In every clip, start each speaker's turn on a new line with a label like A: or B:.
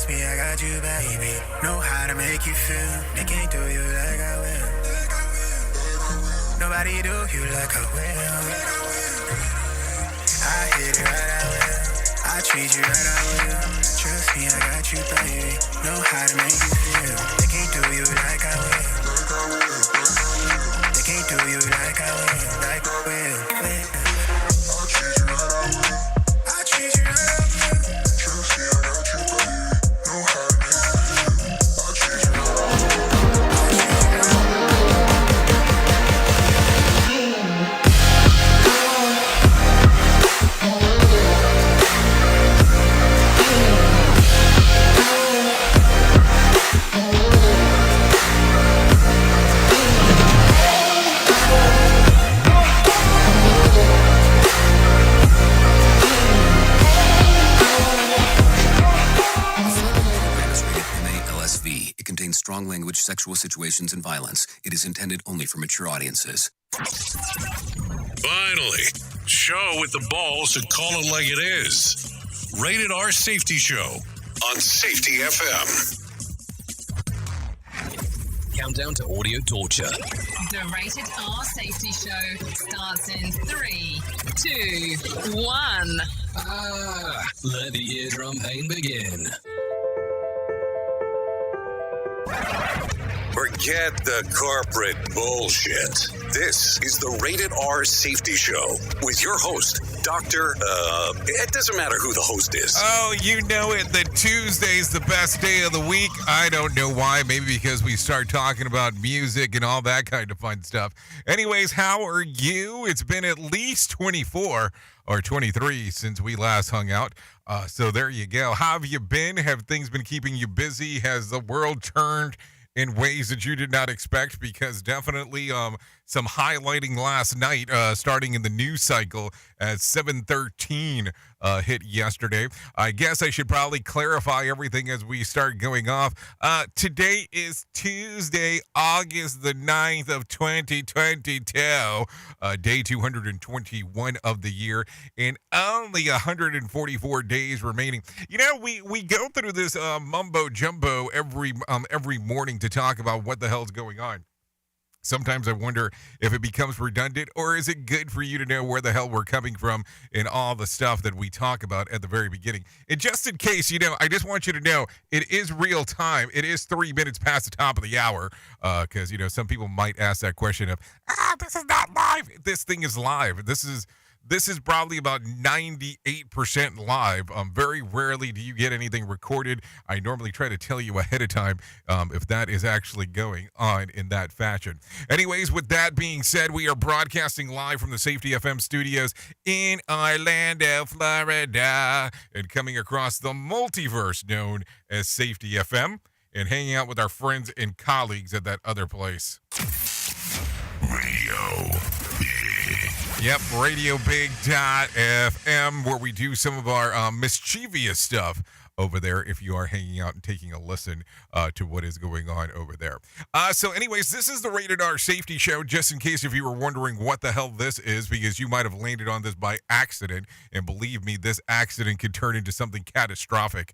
A: Trust me, I got you, baby. Know how to make you feel. They can't do you like I will. Nobody do you like I will. I hit it right, I will. I treat you right, I will. Trust me, I got you, baby. Know how to make you feel. They can't do you like I will. They can't do you like I will. Like I will. I treat you right, I will. Trust me, I got you, baby. Know how to make you feel. I treat you right, I will.
B: It contains strong language, sexual situations, and violence. It is intended only for mature audiences.
C: Finally, show with the balls to call it like it is. Rated R Safety Show on Safety FM.
B: Countdown to audio torture.
D: The Rated R Safety Show starts in 3, 2, 1.
B: Let the eardrum pain begin.
C: Forget the corporate bullshit. This is the Rated R Safety Show with your host, it doesn't matter who the host is.
E: Oh, you know it. The Tuesday's the best day of the week. I don't know why. Maybe because we start talking about music and all that kind of fun stuff. Anyways, how are you? It's been at least 24 or 23 since we last hung out. So there you go. How have you been? Have things been keeping you busy? Has the world turned in ways that you did not expect? Because definitely some highlighting last night, starting in the news cycle as 7:13 hit yesterday. I guess I should probably clarify everything as we start going off. Today is Tuesday, August the 9th of 2022, day 221 of the year, and only 144 days remaining. You know, we go through this mumbo jumbo every morning to talk about what the hell's going on. Sometimes I wonder if it becomes redundant, or is it good for you to know where the hell we're coming from in all the stuff that we talk about at the very beginning. And just in case, I just want you to know it is real time. It is 3 minutes past the top of the hour, because, some people might ask that question of, this is not live. This thing is live. This is probably about 98% live. Very rarely do you get anything recorded. I normally try to tell you ahead of time if that is actually going on in that fashion. Anyways, with that being said, we are broadcasting live from the Safety FM studios in Orlando, Florida, and coming across the multiverse known as Safety FM, and hanging out with our friends and colleagues at that other place.
C: Radio.
E: Yep, RadioBig.fm, where we do some of our mischievous stuff over there if you are hanging out and taking a listen to what is going on over there. So anyways, this is the Rated R Safety Show, just in case if you were wondering what the hell this is, because you might have landed on this by accident, and believe me, this accident could turn into something catastrophic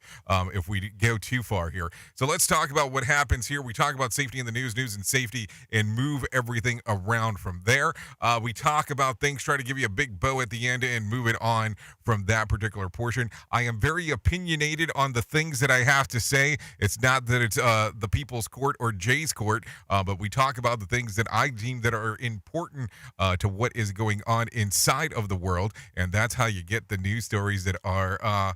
E: if we go too far here. So let's talk about what happens here. We talk about safety in the news and safety, and move everything around from there. We talk about things, try to give you a big bow at the end and move it on from that particular portion. I am very opinionated on the things that I have to say. It's not that it's the people's court or Jay's court, but we talk about the things that I deem that are important to what is going on inside of the world, and that's how you get the news stories that are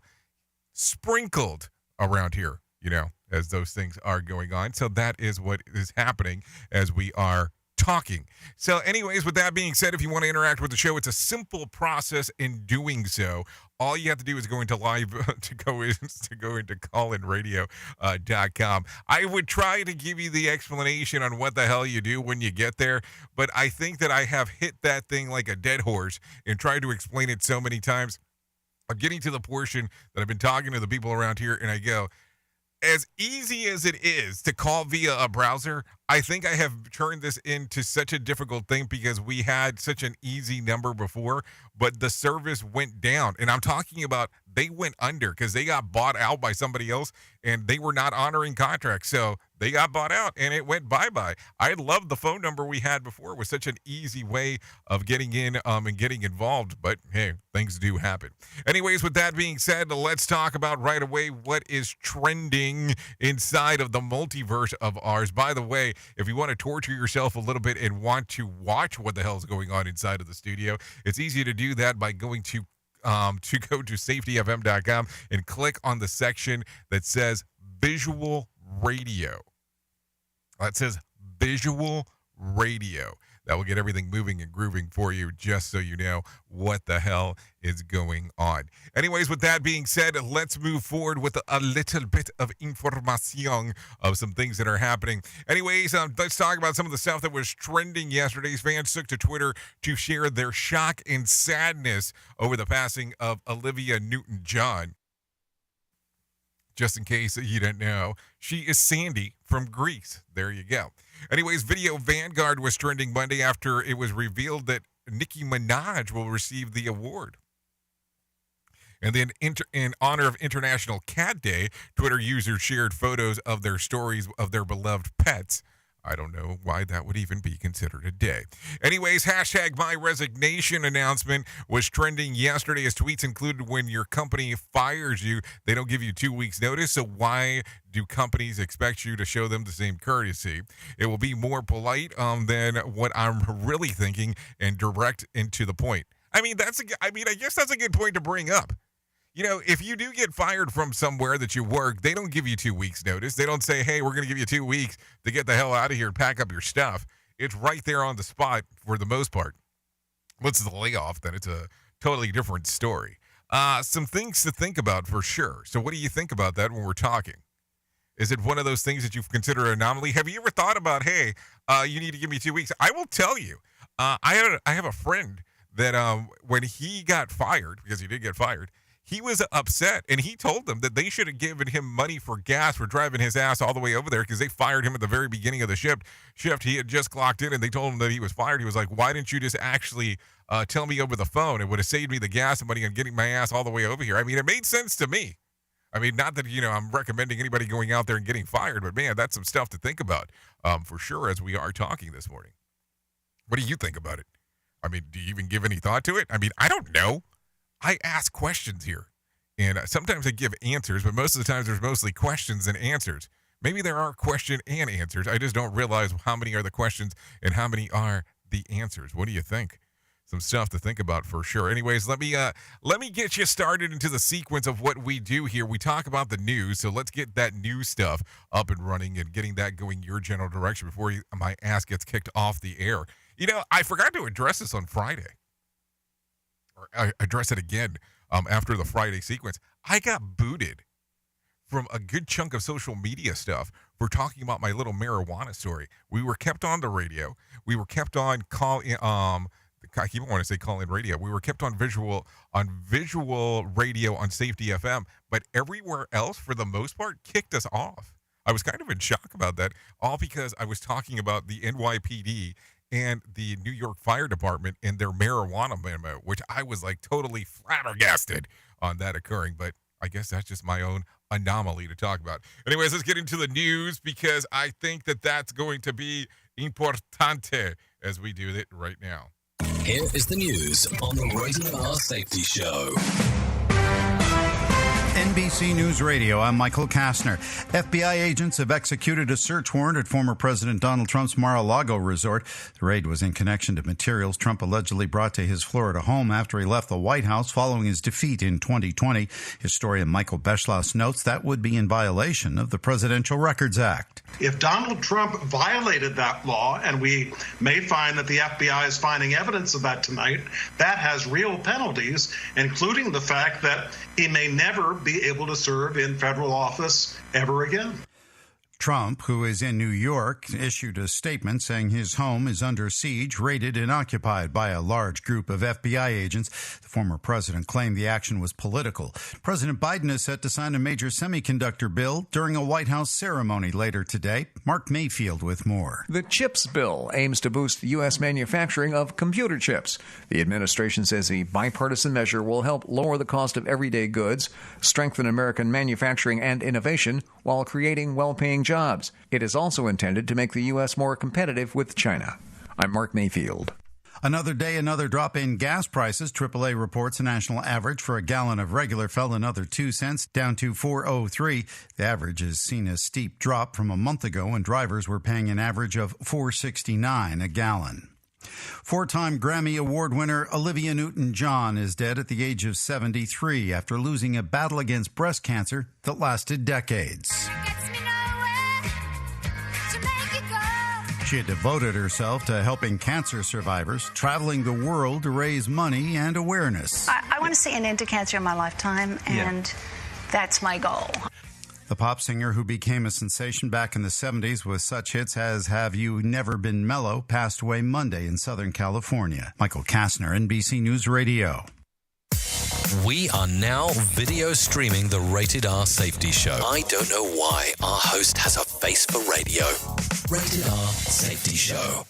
E: sprinkled around here, as those things are going on. So that is what is happening as we are talking. So anyways, with that being said, if you want to interact with the show, it's a simple process in doing so. All you have to do is go into live to go into callinradio.com. I would try to give you the explanation on what the hell you do when you get there, but I think that I have hit that thing like a dead horse and tried to explain it so many times. I'm getting to the portion that I've been talking to the people around here, and I go, as easy as it is to call via a browser, I think I have turned this into such a difficult thing because we had such an easy number before, but the service went down. And I'm talking about they went under because they got bought out by somebody else and they were not honoring contracts. So they got bought out and it went bye-bye. I loved the phone number we had before. It was such an easy way of getting in and getting involved. But hey, things do happen. Anyways, with that being said, let's talk about right away what is trending inside of the multiverse of ours. By the way, if you want to torture yourself a little bit and want to watch what the hell is going on inside of the studio, it's easy to do that by going to go to safetyfm.com and click on the section that says visual radio. That says visual radio. That will get everything moving and grooving for you, just so you know what the hell is going on. Anyways, with that being said, let's move forward with a little bit of information of some things that are happening. Anyways, let's talk about some of the stuff that was trending yesterday. Fans took to Twitter to share their shock and sadness over the passing of Olivia Newton-John. Just in case you didn't know, she is Sandy from Grease. There you go. Anyways, Video Vanguard was trending Monday after it was revealed that Nicki Minaj will receive the award. And then in honor of International Cat Day, Twitter users shared photos of their stories of their beloved pets. I don't know why that would even be considered a day. Anyways, hashtag my resignation announcement was trending yesterday as tweets included when your company fires you, they don't give you 2 weeks notice. So why do companies expect you to show them the same courtesy? It will be more polite than what I'm really thinking and direct and to the point. I guess that's a good point to bring up. You know, if you do get fired from somewhere that you work, they don't give you 2 weeks notice. They don't say, hey, we're going to give you 2 weeks to get the hell out of here and pack up your stuff. It's right there on the spot for the most part. Once the layoff, then it's a totally different story. Some things to think about for sure. So what do you think about that when we're talking? Is it one of those things that you've considered an anomaly? Have you ever thought about, hey, you need to give me 2 weeks? I will tell you, I have a friend that when he got fired, because he did get fired, he was upset, and he told them that they should have given him money for gas for driving his ass all the way over there because they fired him at the very beginning of the shift. He had just clocked in, and they told him that he was fired. He was like, why didn't you just actually tell me over the phone? It would have saved me the gas and money on getting my ass all the way over here. I mean, it made sense to me. I mean, not that, I'm recommending anybody going out there and getting fired, but, man, that's some stuff to think about for sure as we are talking this morning. What do you think about it? I mean, do you even give any thought to it? I mean, I don't know. I ask questions here, and sometimes I give answers, but most of the times there's mostly questions than answers. Maybe there are question and answers. I just don't realize how many are the questions and how many are the answers. What do you think? Some stuff to think about for sure. Anyways, let me get you started into the sequence of what we do here. We talk about the news, so let's get that news stuff up and running and getting that going your general direction before my ass gets kicked off the air. I forgot to address this on Friday. Or I address it again after the Friday sequence. I got booted from a good chunk of social media stuff for talking about my little marijuana story. We were kept on the radio. We were kept on I keep wanting to say call-in radio. We were kept on visual radio on Safety FM, but everywhere else, for the most part, kicked us off. I was kind of in shock about that, all because I was talking about the NYPD and the New York Fire Department and their marijuana memo, which I was like totally flabbergasted on that occurring. But I guess that's just my own anomaly to talk about. Anyways, let's get into the news because I think that that's going to be importante as we do it right now.
B: Here is the news on the Rated R Safety Show.
F: NBC News Radio, I'm Michael Kastner. FBI agents have executed a search warrant at former President Donald Trump's Mar-a-Lago resort. The raid was in connection to materials Trump allegedly brought to his Florida home after he left the White House following his defeat in 2020. Historian Michael Beschloss notes that would be in violation of the Presidential Records Act.
G: If Donald Trump violated that law, and we may find that the FBI is finding evidence of that tonight, that has real penalties, including the fact that he may never be able to serve in federal office ever again.
F: Trump, who is in New York, issued a statement saying his home is under siege, raided and occupied by a large group of FBI agents. The former president claimed the action was political. President Biden is set to sign a major semiconductor bill during a White House ceremony later today. Mark Mayfield with more.
H: The CHIPS bill aims to boost U.S. manufacturing of computer chips. The administration says the bipartisan measure will help lower the cost of everyday goods, strengthen American manufacturing and innovation, while creating well-paying jobs. It is also intended to make the U.S. more competitive with China. I'm Mark Mayfield.
F: Another day, another drop in gas prices. AAA reports a national average for a gallon of regular fell another 2 cents, down to $4.03. The average has seen a steep drop from a month ago when drivers were paying an average of $4.69 a gallon. Four-time Grammy Award winner Olivia Newton-John is dead at the age of 73 after losing a battle against breast cancer that lasted decades. She had devoted herself to helping cancer survivors, traveling the world to raise money and awareness.
I: I want to see an end to cancer in my lifetime, and that's my goal.
F: The pop singer, who became a sensation back in the 70s with such hits as Have You Never Been Mellow, passed away Monday in Southern California. Michael Kastner, NBC News Radio.
J: We are now video streaming the Rated R Safety Show. I don't know why our host has a face for radio. Rated R Safety Show.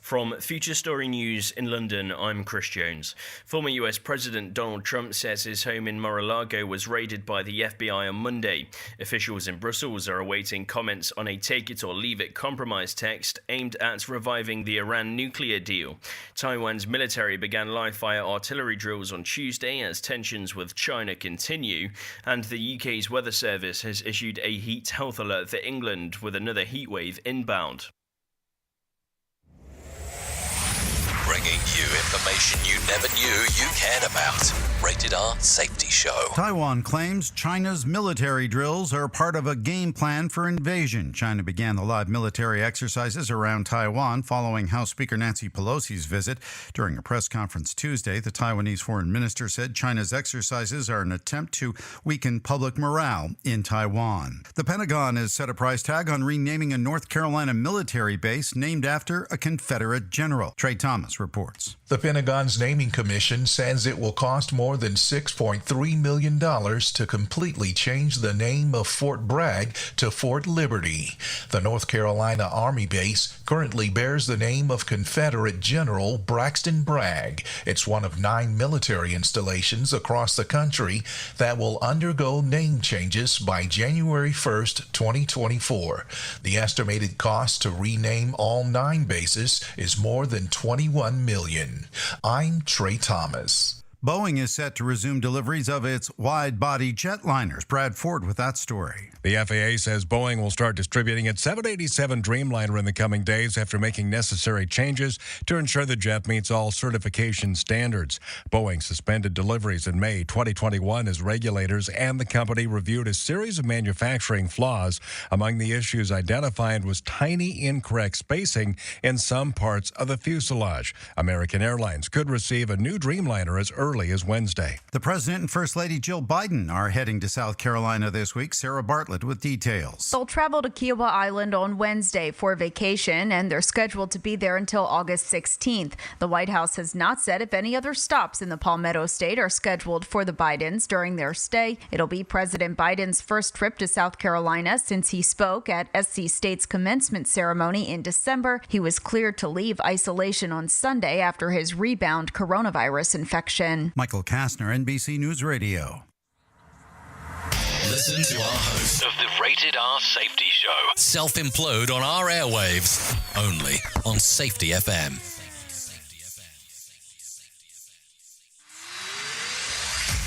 K: From Future Story News in London, I'm Chris Jones. Former US President Donald Trump says his home in Mar-a-Lago was raided by the FBI on Monday. Officials in Brussels are awaiting comments on a take-it-or-leave-it compromise text aimed at reviving the Iran nuclear deal. Taiwan's military began live-fire artillery drills on Tuesday as tensions with China continue, and the UK's weather service has issued a heat health alert for England with another heatwave inbound.
J: Bringing you information you never knew you cared about. Rated R Safety Show.
F: Taiwan claims China's military drills are part of a game plan for invasion. China began the live military exercises around Taiwan following House Speaker Nancy Pelosi's visit. During a press conference Tuesday, the Taiwanese foreign minister said China's exercises are an attempt to weaken public morale in Taiwan. The Pentagon has set a price tag on renaming a North Carolina military base named after a Confederate general. Trey Thomas reports.
L: The Pentagon's naming commission says it will cost more than $6.3 million to completely change the name of Fort Bragg to Fort Liberty. The North Carolina Army base currently bears the name of Confederate General Braxton Bragg. It's one of 9 military installations across the country that will undergo name changes by January 1st, 2024. The estimated cost to rename all 9 bases is more than $21 million. I'm Trey Thomas.
F: Boeing is set to resume deliveries of its wide-body jetliners. Brad Ford with that story.
M: The FAA says Boeing will start distributing its 787 Dreamliner in the coming days after making necessary changes to ensure the jet meets all certification standards. Boeing suspended deliveries in May 2021 as regulators and the company reviewed a series of manufacturing flaws. Among the issues identified was tiny incorrect spacing in some parts of the fuselage. American Airlines could receive a new Dreamliner as early as Wednesday.
F: The President and First Lady Jill Biden are heading to South Carolina this week. Sarah Bartlett with details.
N: They'll travel to Kiowa Island on Wednesday for vacation, and they're scheduled to be there until August 16th. The White House has not said if any other stops in the Palmetto State are scheduled for the Bidens during their stay. It'll be President Biden's first trip to South Carolina since he spoke at SC State's commencement ceremony in December. He was cleared to leave isolation on Sunday after his rebound coronavirus infection.
F: Michael Kastner, NBC News Radio.
J: Listen to our host of the Rated R Safety Show. Self-implode on our airwaves. Only on Safety FM.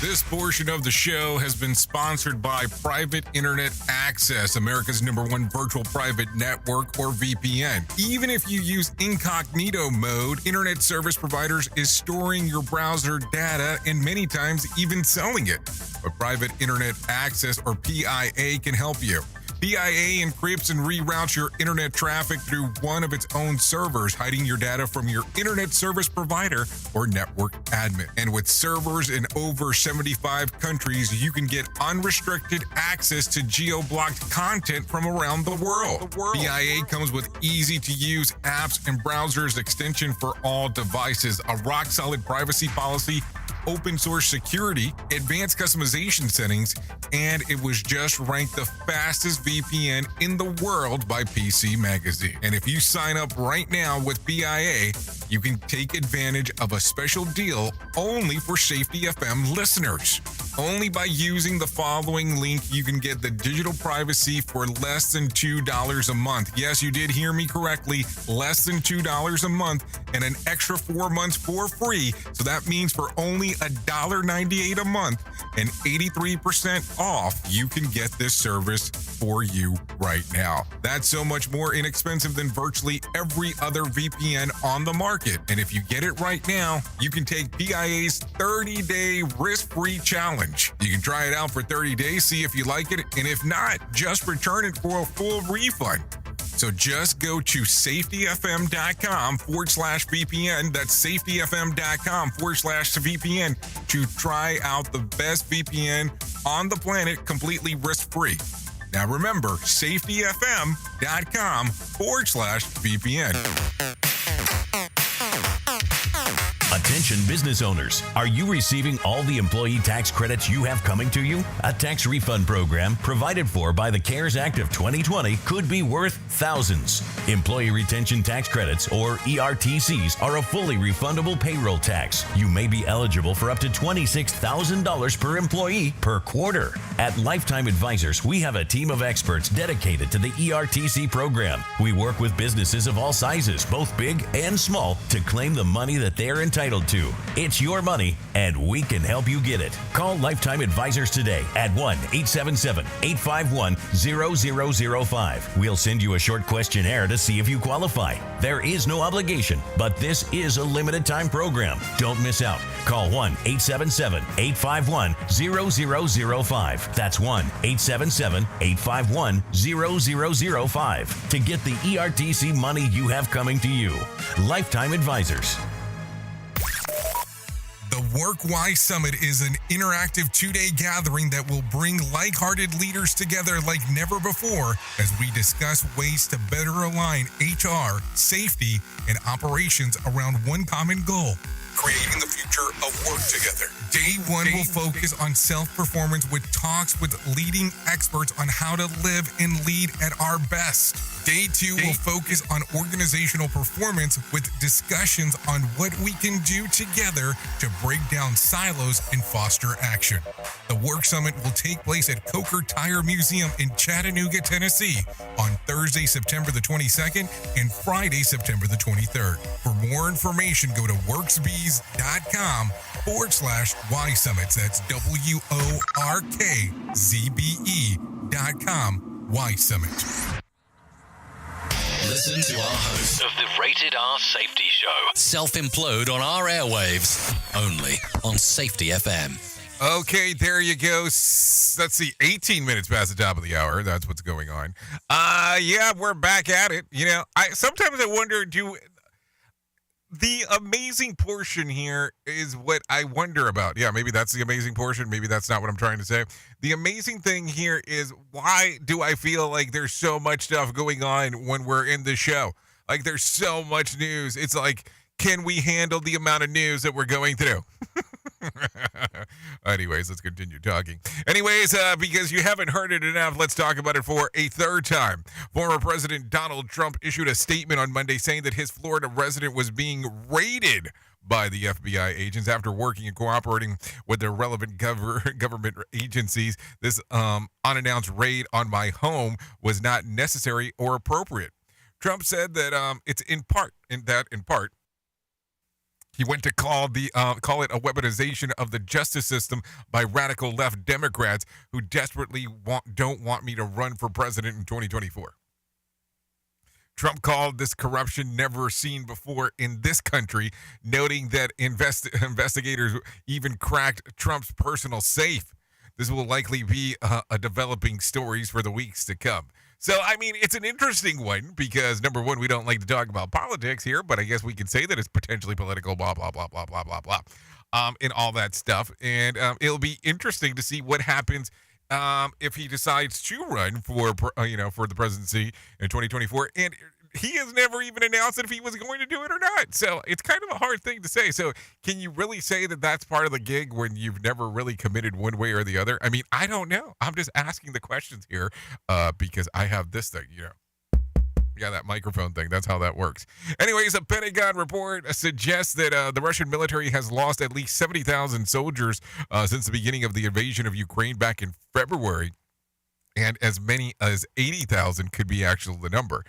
E: This portion of the show has been sponsored by Private Internet Access, America's #1 virtual private network, or VPN. Even if you use incognito mode, internet service providers is storing your browser data and many times even selling it. But Private Internet Access, or PIA, can help you. BIA encrypts and reroutes your internet traffic through one of its own servers, hiding your data from your internet service provider or network admin. And with servers in over 75 countries, you can get unrestricted access to geo-blocked content from around the world. BIA comes with easy-to-use apps and browsers extension for all devices, a rock-solid privacy policy, open source security, advanced customization settings, and it was just ranked the fastest VPN in the world by PC Magazine. And if you sign up right now with BIA, you can take advantage of a special deal only for Safety FM listeners. Only by using the following link, you can get the digital privacy for less than $2 a month. Yes, you did hear me correctly, less than $2 a month and an extra 4 months for free. So that means for only $1.98 a month and 83% off, you can get this service for you right now. That's so much more inexpensive than virtually every other VPN on the market. And if you get it right now, you can take BIA's 30-day risk-free challenge. You can try it out for 30 days, see if you like it, and if not, just return it for a full refund. So just go to safetyfm.com/VPN. That's safetyfm.com/VPN to try out the best VPN on the planet completely risk-free. Now remember, safetyfm.com/VPN.
O: Attention business owners. Are you receiving all the employee tax credits you have coming to you? A tax refund program provided for by the CARES Act of 2020 could be worth thousands. Employee retention tax credits, or ERTCs, are a fully refundable payroll tax. You may be eligible for up to $26,000 per employee per quarter. At Lifetime Advisors, we have a team of experts dedicated to the ERTC program. We work with businesses of all sizes, both big and small, to claim the money that they're entitled to. It's your money, and we can help you get it. Call Lifetime Advisors today at 1-877-851-0005. We'll send you a short questionnaire to see if you qualify. There is no obligation, but this is a limited time program. Don't miss out. Call 1-877-851-0005. That's 1-877-851-0005 to get the ERTC money you have coming to you. Lifetime Advisors.
E: The Work Wise Summit is an interactive 2-day gathering that will bring like-hearted leaders together like never before as we discuss ways to better align HR, safety, and operations around one common goal: creating the future of work together. Day 1 will focus on self-performance with talks with leading experts on how to live and lead at our best. Day 2 will focus on organizational performance with discussions on what we can do together to break down silos and foster action. The Work Summit will take place at Coker Tire Museum in Chattanooga, Tennessee on Thursday, September the 22nd and Friday, September the 23rd. For more information, go to worksbees.com/Y-Summits. That's WORKZBE.com Y-Summit.
J: Listen to our host of the Rated R Safety Show self-implode on our airwaves only on Safety FM.
E: Okay, there you go. Let's see, 18 minutes past the top of the hour. That's what's going on. Yeah, we're back at it. You know, sometimes I wonder, the amazing portion here is what I wonder about. Yeah, maybe that's the amazing portion. Maybe that's not what I'm trying to say. The amazing thing here is, why do I feel like there's so much stuff going on when we're in the show? Like, there's so much news. It's like, can we handle the amount of news that we're going through? Anyways, let's continue talking. Anyways, because you haven't heard it enough, let's talk about it for a third time. Former President Donald Trump issued a statement on Monday saying that his Florida resident was being raided by the FBI agents after working and cooperating with the relevant government agencies. This unannounced raid on my home was not necessary or appropriate. Trump said that it's in part he went to call it a weaponization of the justice system by radical left Democrats who desperately don't want me to run for president in 2024. Trump called this corruption never seen before in this country, noting that investigators even cracked Trump's personal safe. this will likely be a developing stories for the weeks to come. So, I mean, it's an interesting one because, number one, we don't like to talk about politics here, but I guess we can say that it's potentially political, blah, blah, blah, blah, blah, blah, blah, and all that stuff. And it'll be interesting to see what happens if he decides to run for the presidency in 2024. And he has never even announced if he was going to do it or not. So it's kind of a hard thing to say. So can you really say that that's part of the gig when you've never really committed one way or the other? I mean, I don't know. I'm just asking the questions here because I have this thing, Yeah, that microphone thing. That's how that works. Anyways, a Pentagon report suggests that the Russian military has lost at least 70,000 soldiers since the beginning of the invasion of Ukraine back in February. And as many as 80,000 could be actually the number.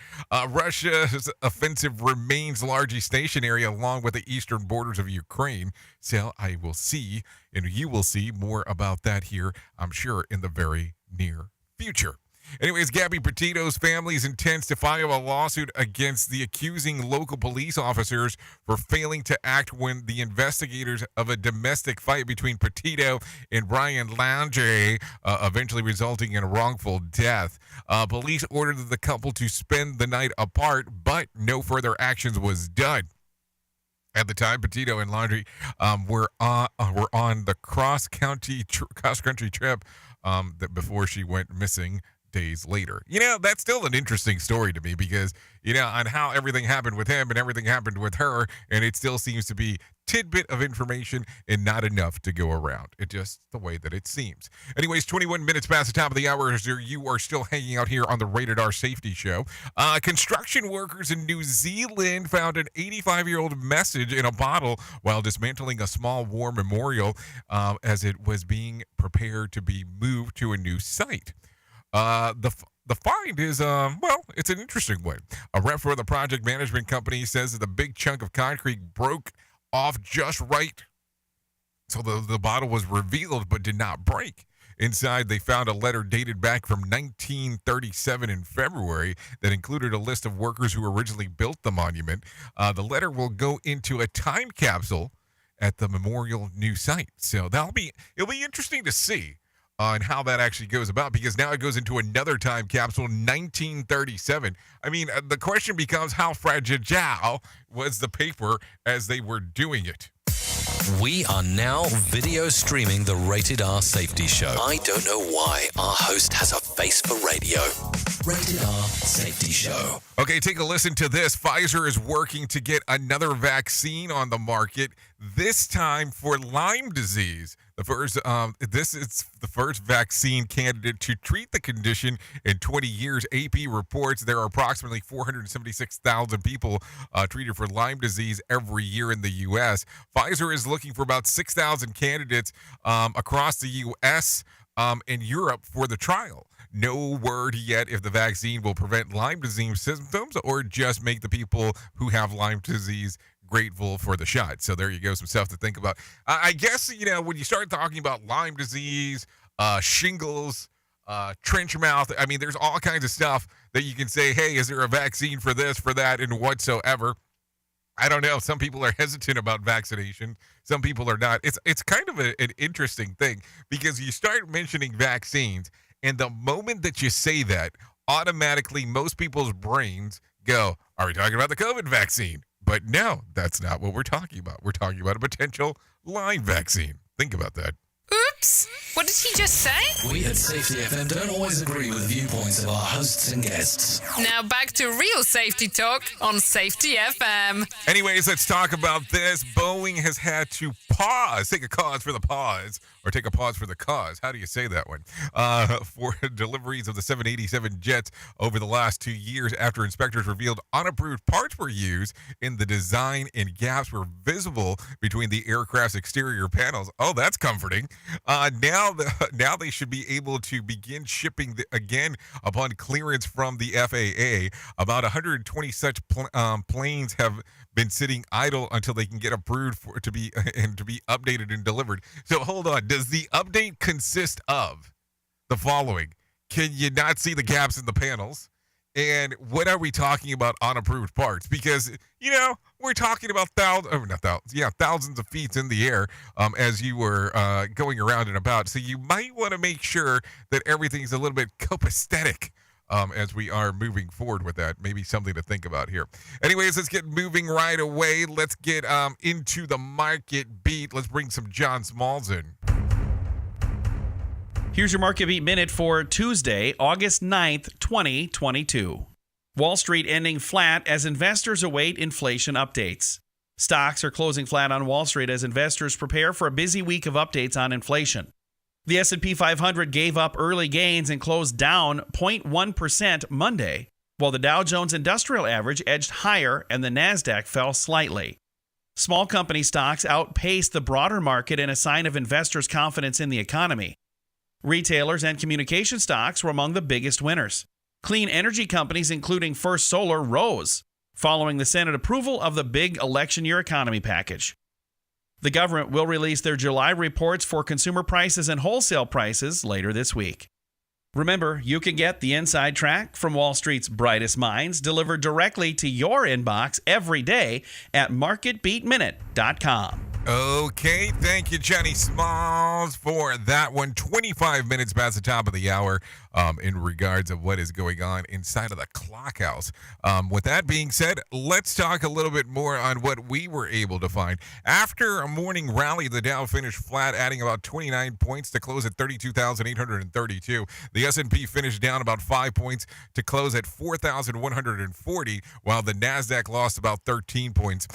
E: Russia's offensive remains largely stationary along with the eastern borders of Ukraine. So I will see, and you will see more about that here, I'm sure, in the very near future. Anyways, Gabby Petito's family intends to file a lawsuit against the accusing local police officers for failing to act when the investigators of a domestic fight between Petito and Brian Laundrie eventually resulting in a wrongful death. Police ordered the couple to spend the night apart, but no further actions was done. At the time, Petito and Laundrie were on the cross-country trip before she went missing days later. That's still an interesting story to me because, on how everything happened with him and everything happened with her, and it still seems to be tidbit of information and not enough to go around. It's just the way that it seems. Anyways, 21 minutes past the top of the hour, you are still hanging out here on the Rated R Safety Show. Construction workers in New Zealand found an 85-year-old message in a bottle while dismantling a small war memorial as it was being prepared to be moved to a new site. The find is, it's an interesting one. A rep for the project management company says that the big chunk of concrete broke off just right. So the bottle was revealed but did not break. Inside, they found a letter dated back from 1937 in February that included a list of workers who originally built the monument. The letter will go into a time capsule at the memorial new site. So it'll be interesting to see on how that actually goes about, because now it goes into another time capsule, 1937. I mean, the question becomes how fragile was the paper as they were doing it?
J: We are now video streaming the Rated R Safety Show. I don't know why our host has a face for radio. Rated R Safety Show.
E: Okay, take a listen to this. Pfizer is working to get another vaccine on the market, this time for Lyme disease. This is the first vaccine candidate to treat the condition in 20 years. AP reports there are approximately 476,000 people treated for Lyme disease every year in the U.S. Pfizer is looking for about 6,000 candidates across the U.S. And Europe for the trial. No word yet if the vaccine will prevent Lyme disease symptoms or just make the people who have Lyme disease grateful for the shot. So there you go, some stuff to think about. I guess, when you start talking about Lyme disease, shingles, trench mouth, I mean, there's all kinds of stuff that you can say, hey, is there a vaccine for this, for that, and whatsoever? I don't know. Some people are hesitant about vaccination. Some people are not. It's kind of an interesting thing because you start mentioning vaccines, and the moment that you say that, automatically most people's brains go, are we talking about the COVID vaccine? But no, that's not what we're talking about. We're talking about a potential Lyme vaccine. Think about that.
D: Oops! What did he just say?
J: We at Safety FM don't always agree with viewpoints of our hosts and guests.
D: Now back to real safety talk on Safety FM.
E: Anyways, let's talk about this. Boeing has had to pause, take a pause for the pause, or take a pause for the cause. How do you say that one? For deliveries of the 787 jets over the last 2 years after inspectors revealed unapproved parts were used in the design and gaps were visible between the aircraft's exterior panels. Oh, that's comforting. Now they should be able to begin shipping again upon clearance from the FAA. About 120 such planes have been sitting idle until they can get approved to be updated and delivered. So hold on. Does the update consist of the following? Can you not see the gaps in the panels? And what are we talking about unapproved parts? Because, we're talking about thousands of feet in the air as you were going around and about. So you might want to make sure that everything's a little bit copacetic as we are moving forward with that. Maybe something to think about here. Anyways, let's get moving right away. Let's get into the market beat. Let's bring some John Smalls in.
P: Here's your Market Beat Minute for Tuesday, August 9th, 2022. Wall Street ending flat as investors await inflation updates. Stocks are closing flat on Wall Street as investors prepare for a busy week of updates on inflation. The S&P 500 gave up early gains and closed down 0.1% Monday, while the Dow Jones Industrial Average edged higher and the Nasdaq fell slightly. Small company stocks outpaced the broader market in a sign of investors' confidence in the economy. Retailers and communication stocks were among the biggest winners. Clean energy companies, including First Solar, rose, following the Senate approval of the big election year economy package. The government will release their July reports for consumer prices and wholesale prices later this week. Remember, you can get the inside track from Wall Street's brightest minds delivered directly to your inbox every day at marketbeatminute.com.
E: Okay, thank you, Johnny Smalls, for that one. 25 minutes past the top of the hour in regards of what is going on inside of the clock house. With that being said, let's talk a little bit more on what we were able to find. After a morning rally, the Dow finished flat, adding about 29 points to close at 32,832. The S&P finished down about 5 points to close at 4,140, while the Nasdaq lost about 13 points.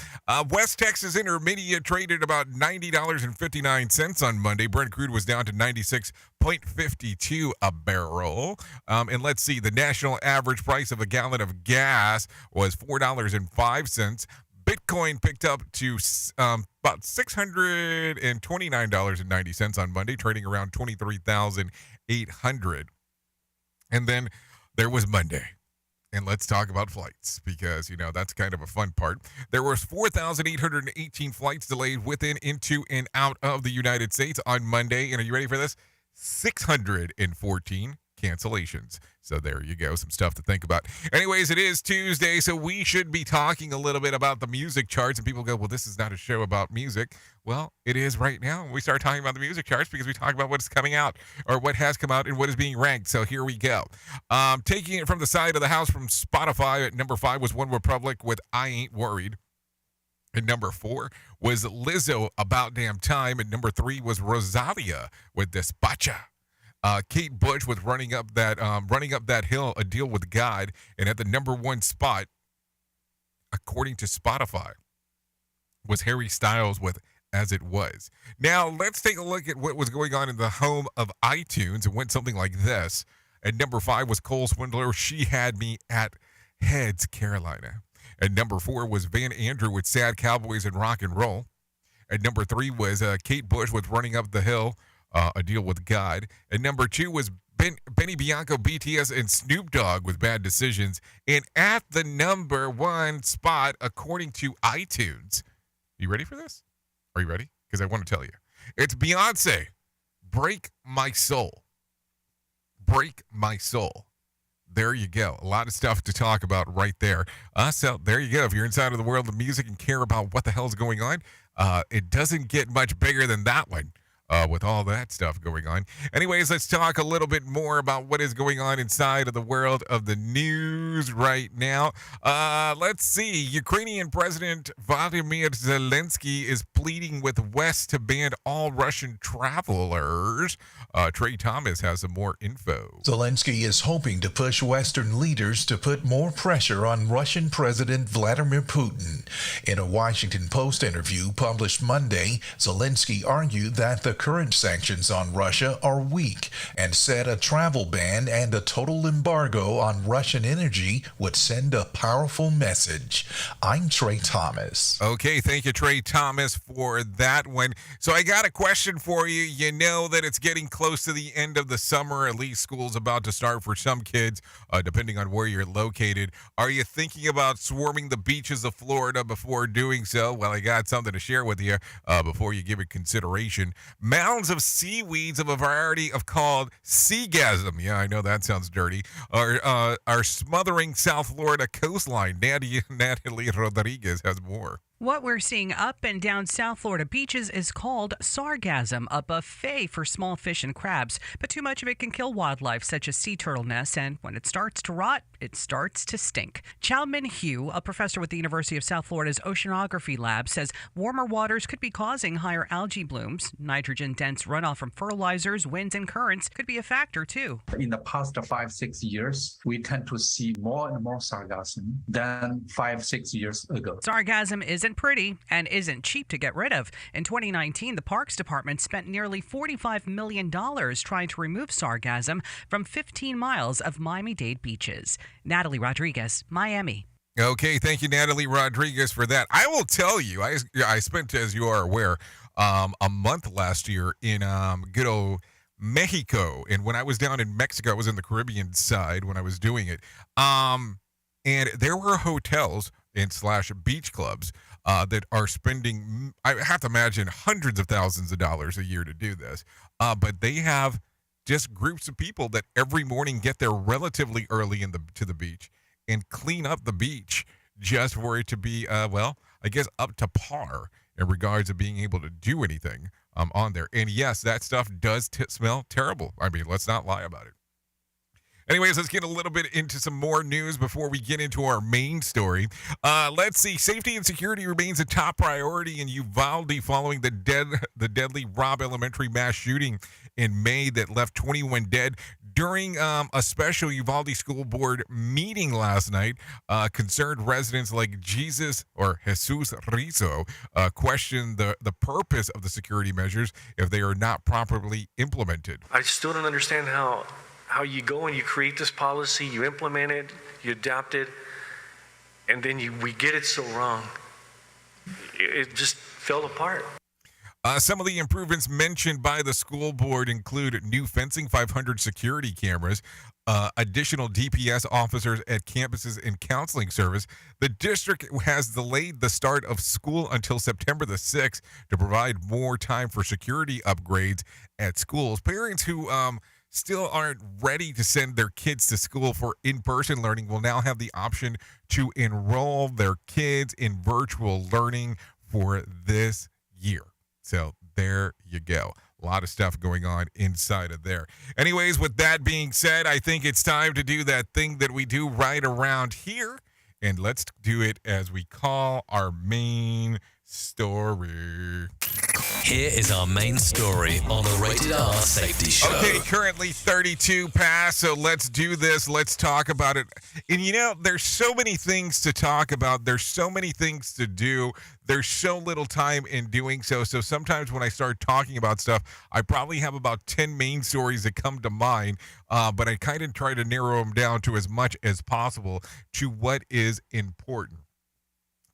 E: West Texas Intermediate traded about $90.59 on Monday. Brent crude was down to 96.52 a barrel. And let's see, the national average price of a gallon of gas was $4.05. Bitcoin picked up to about $629.90 on Monday, trading around 23,800. And then there was Monday. And let's talk about flights because, that's kind of a fun part. There was 4,818 flights delayed within, into, and out of the United States on Monday. And are you ready for this? 614 cancellations. So there you go. Some stuff to think about. Anyways, it is Tuesday, so we should be talking a little bit about the music charts. And people go, well, this is not a show about music. Well, it is right now. We start talking about the music charts because we talk about what's coming out or what has come out and what is being ranked. So here we go. Taking it from the side of the house from Spotify at number 5 was One Republic with I Ain't Worried. At number 4 was Lizzo, About Damn Time. At number 3 was Rosalia with Despacha. Kate Bush with running up that hill, A Deal with God. And at the number 1 spot, according to Spotify, was Harry Styles with As It Was. Now, let's take a look at what was going on in the home of iTunes. It went something like this. At number 5 was Cole Swindler, She Had Me at Heads, Carolina. At number 4 was Van Andrew with Sad Cowboys and Rock and Roll. At number 3 was Kate Bush with Running Up the Hill, A Deal with God. At number 2 was Benny Bianco, BTS, and Snoop Dogg with Bad Decisions. And at the number 1 spot, according to iTunes, you ready for this? Are you ready? Because I want to tell you. It's Beyonce, Break My Soul. Break My Soul. There you go. A lot of stuff to talk about right there. So there you go. If you're inside of the world of music and care about what the hell's going on, it doesn't get much bigger than that one. With all that stuff going on. Anyways, let's talk a little bit more about what is going on inside of the world of the news right now. Let's see. Ukrainian President Volodymyr Zelensky is pleading with West to ban all Russian travelers. Trey Thomas has some more info.
L: Zelensky is hoping to push Western leaders to put more pressure on Russian President Vladimir Putin. In a Washington Post interview published Monday, Zelensky argued that the current sanctions on Russia are weak and said a travel ban and a total embargo on Russian energy would send a powerful message. I'm Trey Thomas.
E: Okay, thank you, Trey Thomas, for that one. So I got a question for you. You know that it's getting close to the end of the summer. At least school's about to start for some kids, depending on where you're located. Are you thinking about swarming the beaches of Florida before doing so? Well, I got something to share with you before you give it consideration. Mounds of seaweeds of a variety of called seagasm. Yeah, I know that sounds dirty. Are smothering South Florida coastline. Natalie Rodriguez has more.
Q: What we're seeing up and down South Florida beaches is called sargassum, a buffet for small fish and crabs. But too much of it can kill wildlife, such as sea turtle nests, and when it starts to rot, it starts to stink. Chow Min Hu, a professor with the University of South Florida's Oceanography Lab, says warmer waters could be causing higher algae blooms. Nitrogen-dense runoff from fertilizers, winds, and currents could be a factor, too.
R: In the past 5-6 years, we tend to see more and more sargassum than 5-6 years ago.
Q: Sargassum isn't pretty and isn't cheap to get rid of. In 2019, the Parks Department spent nearly $45 million trying to remove sargassum from 15 miles of Miami-Dade beaches. Natalie Rodriguez, Miami.
E: Okay, thank you, Natalie Rodriguez, for that. I will tell you, I spent, as you are aware, a month last year in good old Mexico. And when I was down in Mexico, I was in the Caribbean side when I was doing it. And there were hotels and / beach clubs that are spending, I have to imagine, hundreds of thousands of dollars a year to do this. But they have just groups of people that every morning get there relatively early to the beach and clean up the beach just for it to be, I guess up to par in regards to being able to do anything on there. And yes, that stuff does smell terrible. I mean, let's not lie about it. Anyways, let's get a little bit into some more news before we get into our main story. Let's see. Safety and security remains a top priority in Uvalde following the deadly Robb Elementary mass shooting in May that left 21 dead. During a special Uvalde School Board meeting last night, concerned residents like Jesus Rizzo questioned the purpose of the security measures if they are not properly implemented.
S: I still don't understand how you go and you create this policy, you implement it, you adapt it, and then we get it so wrong. It just fell apart.
E: Some of the improvements mentioned by the school board include new fencing, 500 security cameras, additional DPS officers at campuses and counseling service. The district has delayed the start of school until September the 6th to provide more time for security upgrades at schools. Parents who still aren't ready to send their kids to school for in-person learning will now have the option to enroll their kids in virtual learning for this year. So there you go. A lot of stuff going on inside of there. Anyways, with that being said, I think it's time to do that thing that we do right around here. And let's do it as we call our main story.
J: Here is our main story on the Rated R Safety Show.
E: Okay, currently 32 past, so let's do this. Let's talk about it. And you know, there's so many things to talk about. There's so many things to do. There's so little time in doing so. So sometimes when I start talking about stuff, I probably have about 10 main stories that come to mind, but I kind of try to narrow them down to as much as possible to what is important,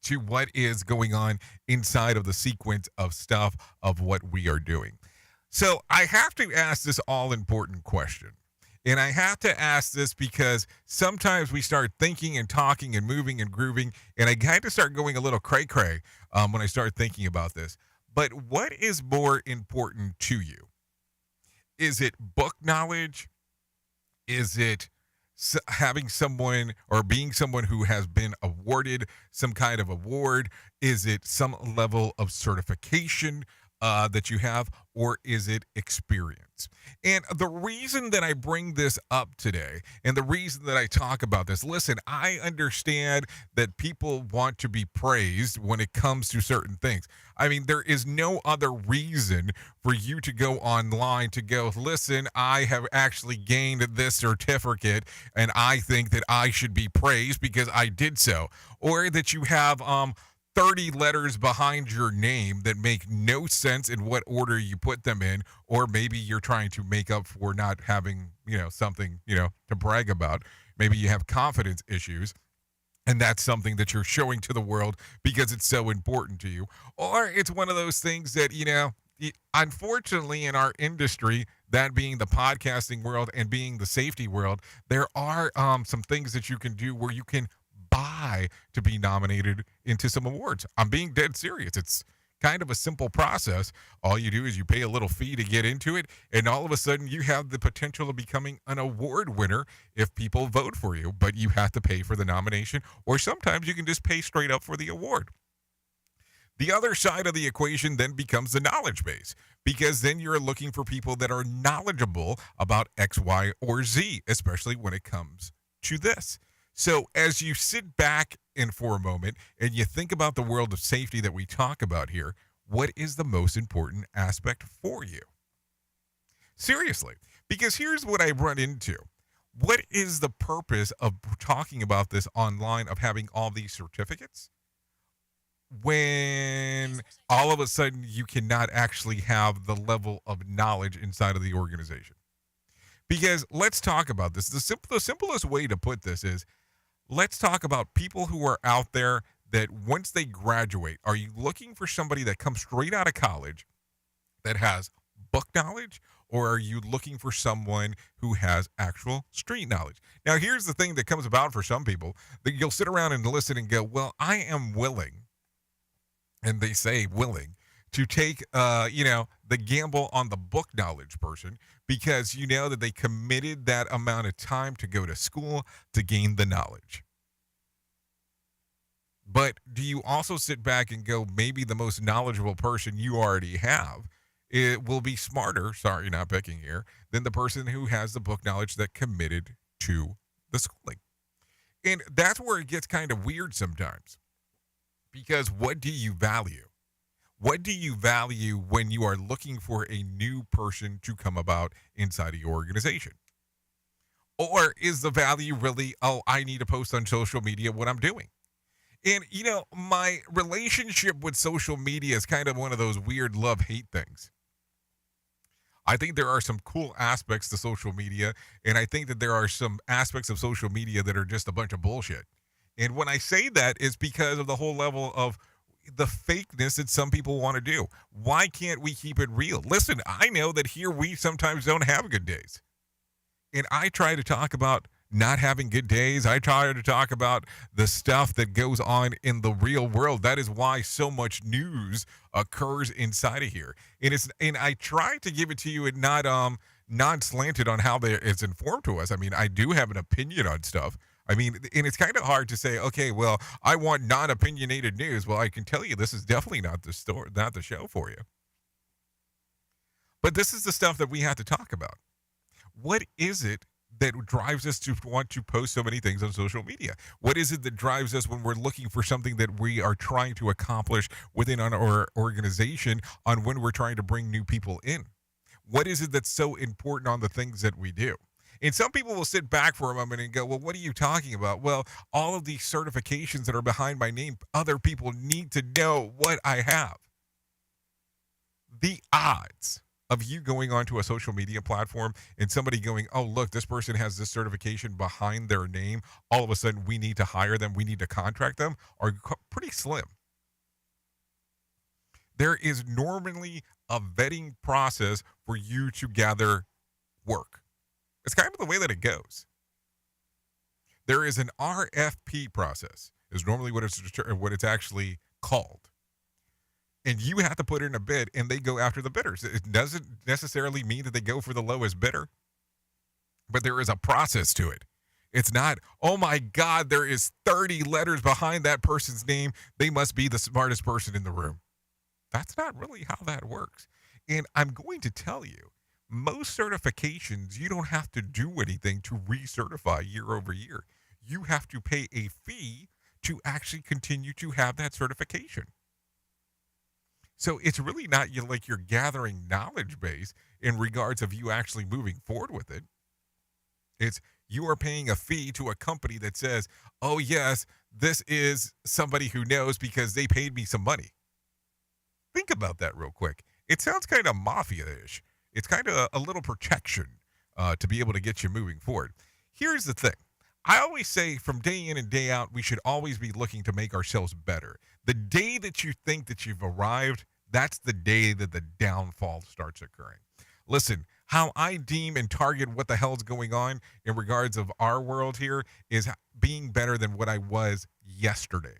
E: to what is going on inside of the sequence of stuff of what we are doing. So I have to ask this all-important question. And I have to ask this because sometimes we start thinking and talking and moving and grooving, and I kind of start going a little cray-cray when I start thinking about this. But what is more important to you? Is it book knowledge? Is it having someone or being someone who has been awarded some kind of award? Is it some level of certification that you have, or is it experience? And the reason that I bring this up today and the reason that I talk about this, listen, I understand that people want to be praised when it comes to certain things. I mean, there is no other reason for you to go online to go, listen, I have actually gained this certificate and I think that I should be praised because I did so. Or that you have 30 letters behind your name that make no sense in what order you put them in, or maybe you're trying to make up for not having, something, to brag about. Maybe you have confidence issues, and that's something that you're showing to the world because it's so important to you. Or it's one of those things that, unfortunately in our industry, that being the podcasting world and being the safety world, there are some things that you can do where you can buy to be nominated into some awards. I'm being dead serious. It's kind of a simple process. All you do is you pay a little fee to get into it, and all of a sudden you have the potential of becoming an award winner if people vote for you, but you have to pay for the nomination, or sometimes you can just pay straight up for the award. The other side of the equation then becomes the knowledge base, because then you're looking for people that are knowledgeable about X, Y, or Z, especially when it comes to this. So as you sit back and for a moment and you think about the world of safety that we talk about here, what is the most important aspect for you? Seriously, because here's what I run into. What is the purpose of talking about this online, of having all these certificates, when all of a sudden you cannot actually have the level of knowledge inside of the organization? Because let's talk about this. The simplest way to put this is, let's talk about people who are out there that once they graduate, are you looking for somebody that comes straight out of college that has book knowledge, or are you looking for someone who has actual street knowledge? Now, here's the thing that comes about for some people, that you'll sit around and listen and go, well, I am willing, and they say willing, to take, the gamble on the book knowledge person, because you know that they committed that amount of time to go to school to gain the knowledge. But do you also sit back and go, maybe the most knowledgeable person you already have, it will be smarter, sorry, not picking here, than the person who has the book knowledge that committed to the schooling? And that's where it gets kind of weird sometimes, because what do you value? What do you value when you are looking for a new person to come about inside of your organization? Or is the value really, oh, I need to post on social media what I'm doing? And, my relationship with social media is kind of one of those weird love-hate things. I think there are some cool aspects to social media, and I think that there are some aspects of social media that are just a bunch of bullshit. And when I say that, it's because of the whole level of the fakeness that some people want to do. Why can't we keep it real? Listen, I know that here we sometimes don't have good days. And I try to talk about not having good days. I try to talk about the stuff that goes on in the real world. That is why so much news occurs inside of here. And I try to give it to you and not slanted on how it's informed to us. I mean, I do have an opinion on stuff. I mean, and it's kind of hard to say, okay, well, I want non-opinionated news. Well, I can tell you this is definitely not the story, not the show for you. But this is the stuff that we have to talk about. What is it that drives us to want to post so many things on social media? What is it that drives us when we're looking for something that we are trying to accomplish within our organization, on when we're trying to bring new people in? What is it that's so important on the things that we do? And some people will sit back for a moment and go, well, what are you talking about? Well, all of these certifications that are behind my name, other people need to know what I have. The odds of you going onto a social media platform and somebody going, oh, look, this person has this certification behind their name, all of a sudden we need to hire them, we need to contract them, are pretty slim. There is normally a vetting process for you to gather work. It's kind of the way that it goes. There is an RFP process, is normally what it's actually called. And you have to put in a bid, and they go after the bidders. It doesn't necessarily mean that they go for the lowest bidder, but there is a process to it. It's not, oh my God, there is 30 letters behind that person's name, they must be the smartest person in the room. That's not really how that works. And I'm going to tell you, most certifications, you don't have to do anything to recertify year over year. You have to pay a fee to actually continue to have that certification. So it's really not like you're gathering knowledge base in regards of you actually moving forward with it. It's you are paying a fee to a company that says, oh yes, this is somebody who knows because they paid me some money. Think about that real quick. It sounds kind of mafia-ish. It's kind of a little protection to be able to get you moving forward. Here's the thing. I always say from day in and day out, we should always be looking to make ourselves better. The day that you think that you've arrived, that's the day that the downfall starts occurring. Listen, how I deem and target what the hell's going on in regards of our world here is being better than what I was yesterday.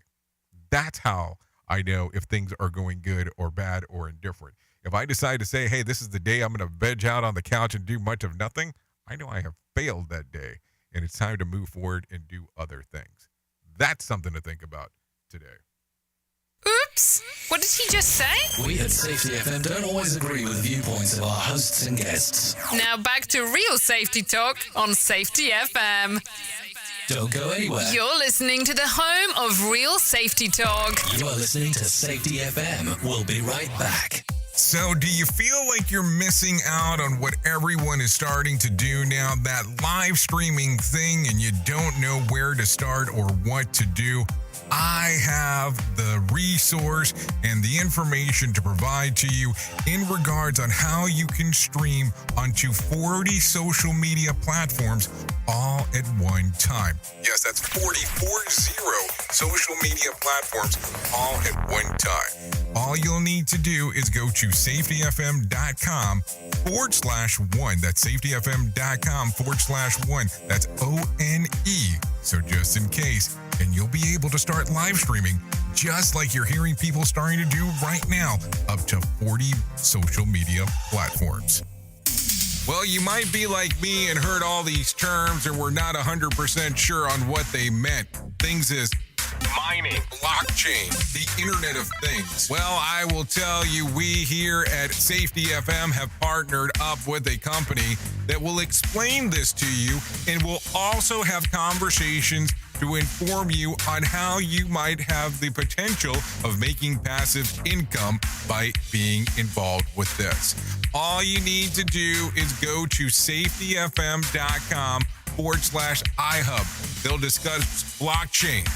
E: That's how I know if things are going good or bad or indifferent. If I decide to say, hey, this is the day I'm going to veg out on the couch and do much of nothing, I know I have failed that day, and it's time to move forward and do other things. That's something to think about today.
D: Oops! What did he just say?
J: We at Safety FM don't always agree with viewpoints of our hosts and guests.
D: Now back to real safety talk on Safety FM.
J: Don't go anywhere.
D: You're listening to the home of real safety talk.
J: You are listening to Safety FM. We'll be right back.
E: So, do you feel like you're missing out on what everyone is starting to do now, that live streaming thing, and you don't know where to start or what to do? I have the resource and the information to provide to you in regards on how you can stream onto 40 social media platforms all at one time. Yes, that's 40 social media platforms all at one time. All you'll need to do is go to safetyfm.com/1. That's safetyfm.com/1. That's ONE. So just in case, and you'll be able to start live streaming just like you're hearing people starting to do right now, up to 40 social media platforms. Well, you might be like me and heard all these terms and were not 100% sure on what they meant. Things as mining, blockchain, the Internet of Things. Well, I will tell you, we here at Safety FM have partnered up with a company that will explain this to you and will also have conversations to inform you on how you might have the potential of making passive income by being involved with this. All you need to do is go to safetyfm.com/iHub. They'll discuss blockchain.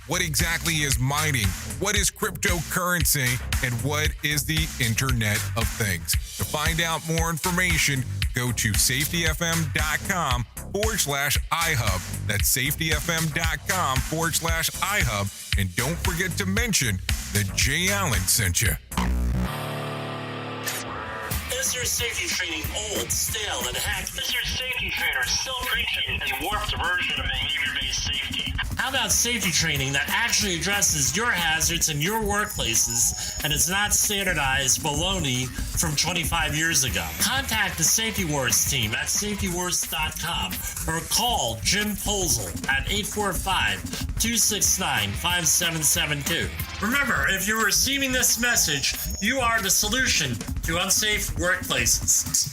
E: What exactly is mining? What is cryptocurrency? And what is the Internet of Things? To find out more information, go to safetyfm.com/iHub. That's safetyfm.com/iHub. And don't forget to mention that Jay Allen sent you.
T: Is your safety training old, stale, and hacked? Is your safety trainer still preaching a warped version of behavior-based safety? How about safety training that actually addresses your hazards in your workplaces and is not standardized baloney from 25 years ago? Contact the Safety Wars team at safetywars.com or call Jim Posel at 845-269-5772. Remember, if you're receiving this message, you are the solution to unsafe workplaces.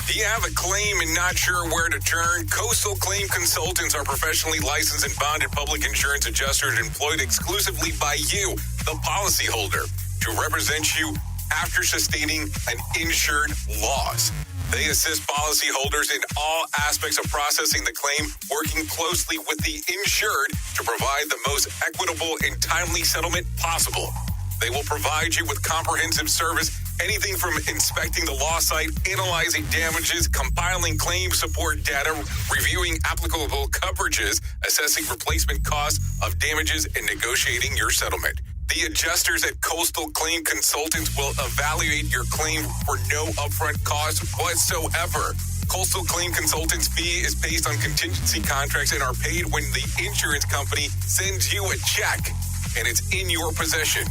E: Do you have a claim and not sure where to turn? Coastal Claim Consultants are professionally licensed and bonded public insurance adjusters employed exclusively by you, the policyholder, to represent you after sustaining an insured loss. They assist policyholders in all aspects of processing the claim, working closely with the insured to provide the most equitable and timely settlement possible. They will provide you with comprehensive service, anything from inspecting the loss site, analyzing damages, compiling claim support data, reviewing applicable coverages, assessing replacement costs of damages, and negotiating your settlement. The adjusters at Coastal Claim Consultants will evaluate your claim for no upfront cost whatsoever. Coastal Claim Consultants' fee is based on contingency contracts and are paid when the insurance company sends you a check and it's in your possession.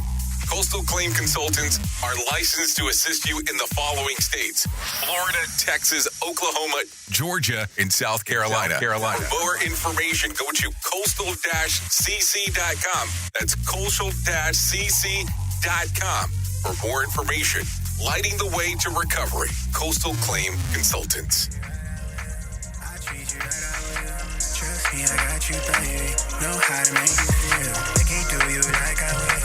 E: Coastal Claim Consultants are licensed to assist you in the following states: Florida, Texas, Oklahoma, Georgia, and South Carolina. For more information, go to coastal-cc.com. That's coastal-cc.com. For more information, lighting the way to recovery. Coastal Claim Consultants.
A: Trust me, I got you, baby. Know how to make you feel. They can't do you like I will.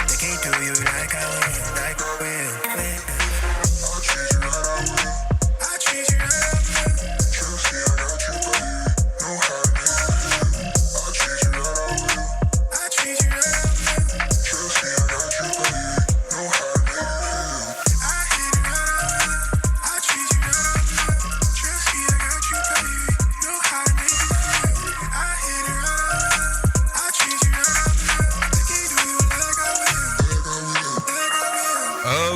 A: They can't do you like I will. Like I will. I treat you right, I will. Trust me, I got you, baby. Know how to make you feel. I treat you right, I will. I treat you right, I will. Trust me, I got you, baby. Know how to make you feel. I hit it right, I will. I treat you right, I will. Trust me, I got you, baby. Know how to make you feel. I hit it right, I will. I treat you right, I will. They can't do you like I will.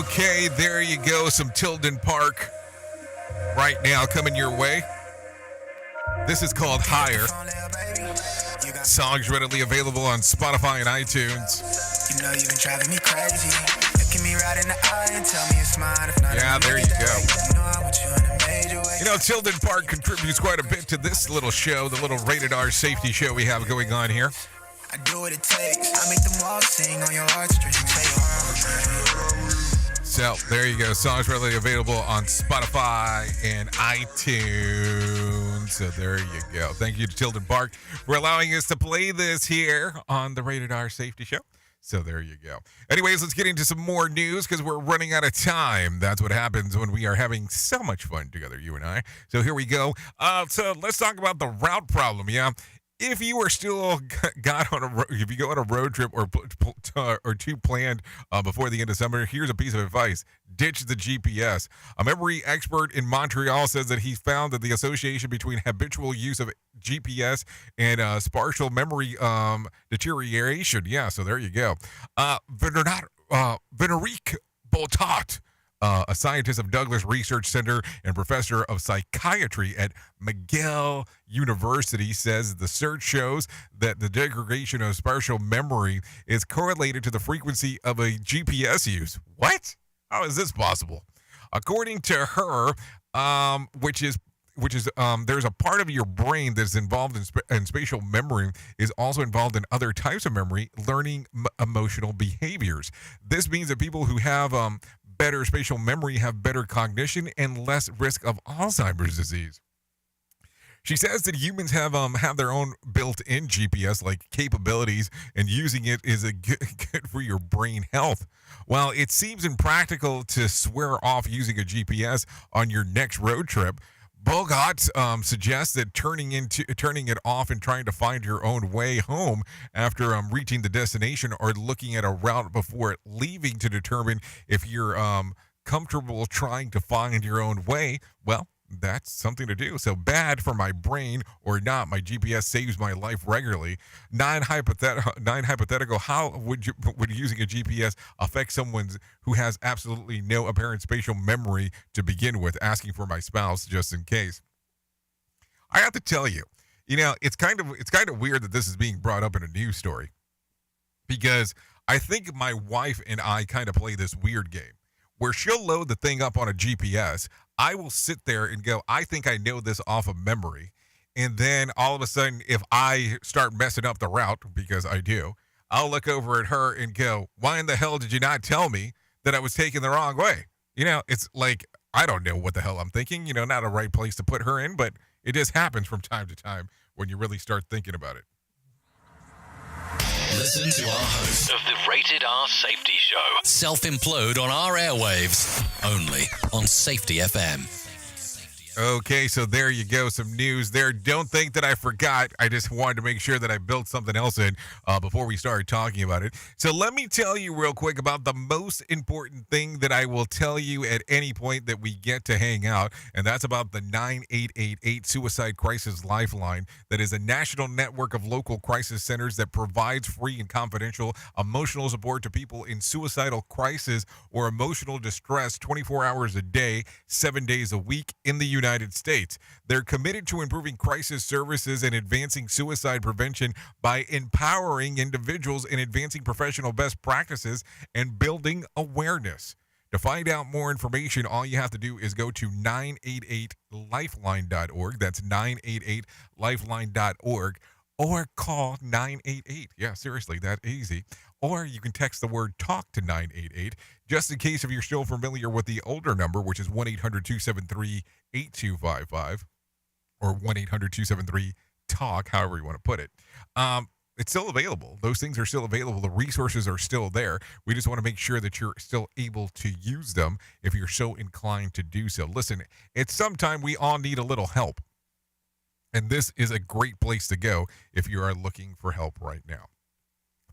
E: Okay, there you go. Some Tilden Park right now coming your way. This is called Higher. Songs readily available on Spotify and iTunes.
U: You know you've been driving me crazy. Looking me right in the eye and tell me it's mine. If not,
E: yeah, there you go.
U: You know I want you in a major way.
E: You know, Tilden Park contributes quite a bit to this little show, the little Rated R safety show we have going on here.
U: I do what it takes. I make them walls sing on your heartstrings.
E: So there you go. Songs readily available on Spotify and iTunes. So there you go. Thank you to Tilden Park for allowing us to play this here on the Rated R Safety Show. So there you go. Anyways, let's get into some more news because we're running out of time. That's what happens when we are having so much fun together, you and I. So here we go. So let's talk about the route problem. Yeah. If you are still if you go on a road trip or two planned before the end of summer, here's a piece of advice: ditch the GPS. A memory expert in Montreal says that he found that the association between habitual use of GPS and spatial memory deterioration. Yeah, so there you go. Véronique Botot, a scientist of Douglas Research Center and professor of psychiatry at McGill University, says the search shows that the degradation of spatial memory is correlated to the frequency of a GPS use. What? How is this possible? According to her, there's a part of your brain that's involved in spatial memory is also involved in other types of memory, learning emotional behaviors. This means that people who have better spatial memory have better cognition and less risk of Alzheimer's disease. She says that humans have their own built-in GPS like capabilities, and using it is good for your brain health. While it seems impractical to swear off using a GPS on your next road trip, Bogot suggests that turning it off and trying to find your own way home after reaching the destination or looking at a route before leaving to determine if you're comfortable trying to find your own way, well, that's something to do. So bad for my brain or not, my GPS saves my life regularly. Nine hypothetical. How would using a GPS affect someone who has absolutely no apparent spatial memory to begin with? Asking for my spouse just in case. I have to tell you, it's kind of weird that this is being brought up in a news story, because I think my wife and I kind of play this weird game where she'll load the thing up on a GPS. I will sit there and go, I think I know this off of memory. And then all of a sudden, if I start messing up the route, because I do, I'll look over at her and go, why in the hell did you not tell me that I was taking the wrong way? It's like, I don't know what the hell I'm thinking, not a right place to put her in, but it just happens from time to time when you really start thinking about it.
J: Listen to our host of the Rated R Safety Show self-implode on our airwaves, only on Safety FM.
E: Okay, so there you go. Some news there. Don't think that I forgot. I just wanted to make sure that I built something else in before we started talking about it. So let me tell you real quick about the most important thing that I will tell you at any point that we get to hang out, and that's about the 9888 Suicide Crisis Lifeline. That is a national network of local crisis centers that provides free and confidential emotional support to people in suicidal crisis or emotional distress 24 hours a day, 7 days a week in the United States. They're committed to improving crisis services and advancing suicide prevention by empowering individuals and advancing professional best practices and building awareness. To find out more information, all you have to do is go to 988lifeline.org. That's 988lifeline.org. Or call 988. Yeah, seriously, that easy. Or you can text the word TALK to 988, just in case if you're still familiar with the older number, which is 1-800-273-8255, or 1-800-273-TALK, however you want to put it. It's still available. Those things are still available. The resources are still there. We just want to make sure that you're still able to use them if you're so inclined to do so. Listen, it's sometime we all need a little help. And this is a great place to go if you are looking for help right now.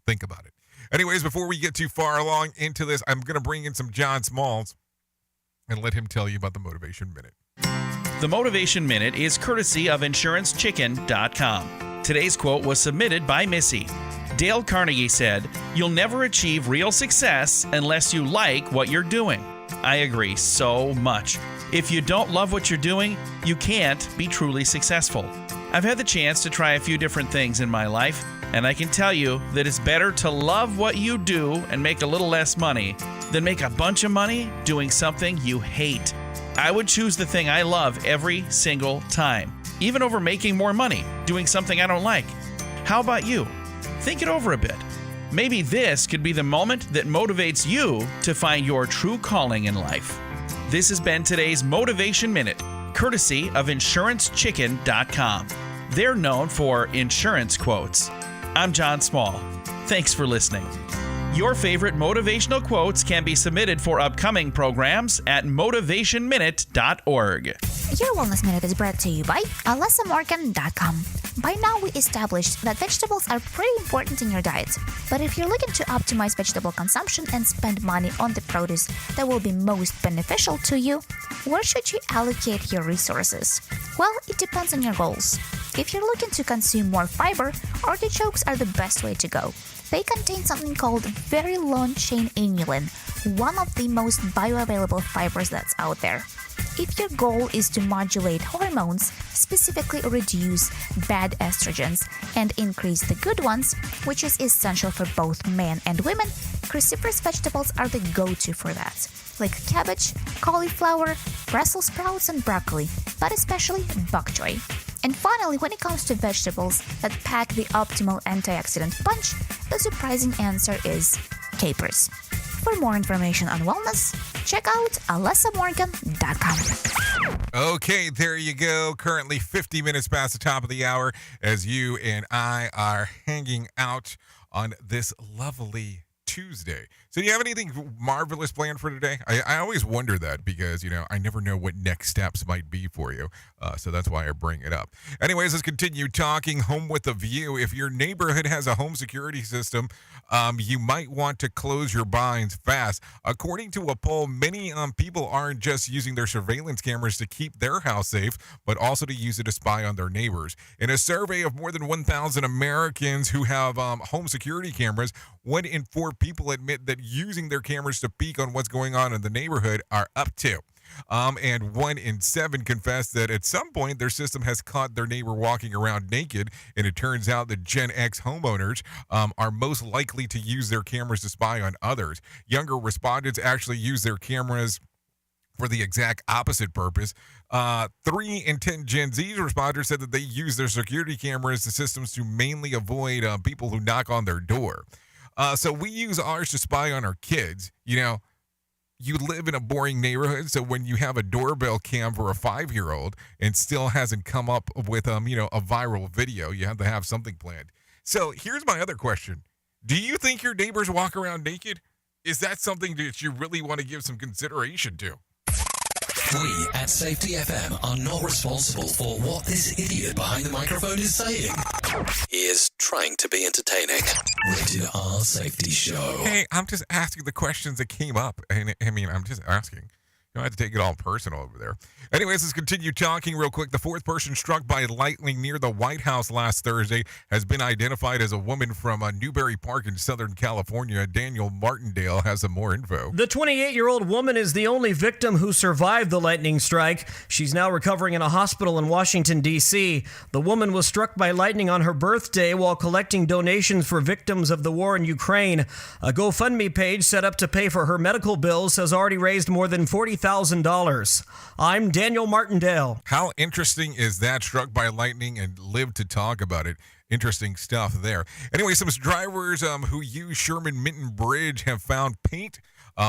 E: Think about it. Anyways, before we get too far along into this, I'm going to bring in some John Smalls and let him tell you about the Motivation Minute.
P: The Motivation Minute is courtesy of InsuranceChicken.com. Today's quote was submitted by Missy. Dale Carnegie said, "You'll never achieve real success unless you like what you're doing." I agree so much. If you don't love what you're doing, you can't be truly successful. I've had the chance to try a few different things in my life, and I can tell you that it's better to love what you do and make a little less money than make a bunch of money doing something you hate. I would choose the thing I love every single time, even over making more money doing something I don't like. How about you? Think it over a bit. Maybe this could be the moment that motivates you to find your true calling in life. This has been today's Motivation Minute, courtesy of InsuranceChicken.com. They're known for insurance quotes. I'm John Small. Thanks for listening. Your favorite motivational quotes can be submitted for upcoming programs at motivationminute.org.
C: Your Wellness Minute is brought to you by AlessaMorgan.com. By now, we established that vegetables are pretty important in your diet. But if you're looking to optimize vegetable consumption and spend money on the produce that will be most beneficial to you, where should you allocate your resources? Well, it depends on your goals. If you're looking to consume more fiber, artichokes are the best way to go. They contain something called very long-chain inulin, one of the most bioavailable fibers that's out there. If your goal is to modulate hormones, specifically reduce bad estrogens and increase the good ones, which is essential for both men and women, cruciferous vegetables are the go-to for that, like cabbage, cauliflower, Brussels sprouts, and broccoli, but especially bok choy. And finally, when it comes to vegetables that pack the optimal antioxidant punch, the surprising answer is capers. For more information on wellness, check out AlessaMorgan.com.
E: Okay, there you go. Currently 50 minutes past the top of the hour as you and I are hanging out on this lovely Tuesday. So do you have anything marvelous planned for today? I always wonder that because, I never know what next steps might be for you. So that's why I bring it up. Anyways, let's continue talking home with a view. If your neighborhood has a home security system, you might want to close your blinds fast. According to a poll, many people aren't just using their surveillance cameras to keep their house safe, but also to use it to spy on their neighbors. In a survey of more than 1,000 Americans who have home security cameras, 1 in 4 people admit that using their cameras to peek on what's going on in the neighborhood are up to. And 1 in 7 confess that at some point their system has caught their neighbor walking around naked. And it turns out that Gen X homeowners are most likely to use their cameras to spy on others. Younger respondents actually use their cameras for the exact opposite purpose. 3 in 10 Gen Z responders said that they use their security cameras systems to mainly avoid people who knock on their door. So we use ours to spy on our kids. You live in a boring neighborhood, so when you have a doorbell cam for a 5-year-old and still hasn't come up with a viral video, you have to have something planned. So here's my other question. Do you think your neighbors walk around naked? Is that something that you really want to give some consideration to?
J: We at Safety FM are not responsible for what this idiot behind the microphone is saying. He is trying to be entertaining. Rated R Safety Show.
E: Hey, I'm just asking the questions that came up. And I'm just asking. You don't have to take it all personal over there. Anyways, let's continue talking real quick. The 4th person struck by lightning near the White House last Thursday has been identified as a woman from Newbury Park in Southern California. Daniel Martindale has some more info.
V: The 28-year-old woman is the only victim who survived the lightning strike. She's now recovering in a hospital in Washington, D.C. The woman was struck by lightning on her birthday while collecting donations for victims of the war in Ukraine. A GoFundMe page set up to pay for her medical bills has already raised more than $40,000. I'm Daniel Martindale.
E: How interesting is that? Struck by lightning and lived to talk about it. Interesting stuff there. Anyway, some drivers who use Sherman Minton Bridge have found paint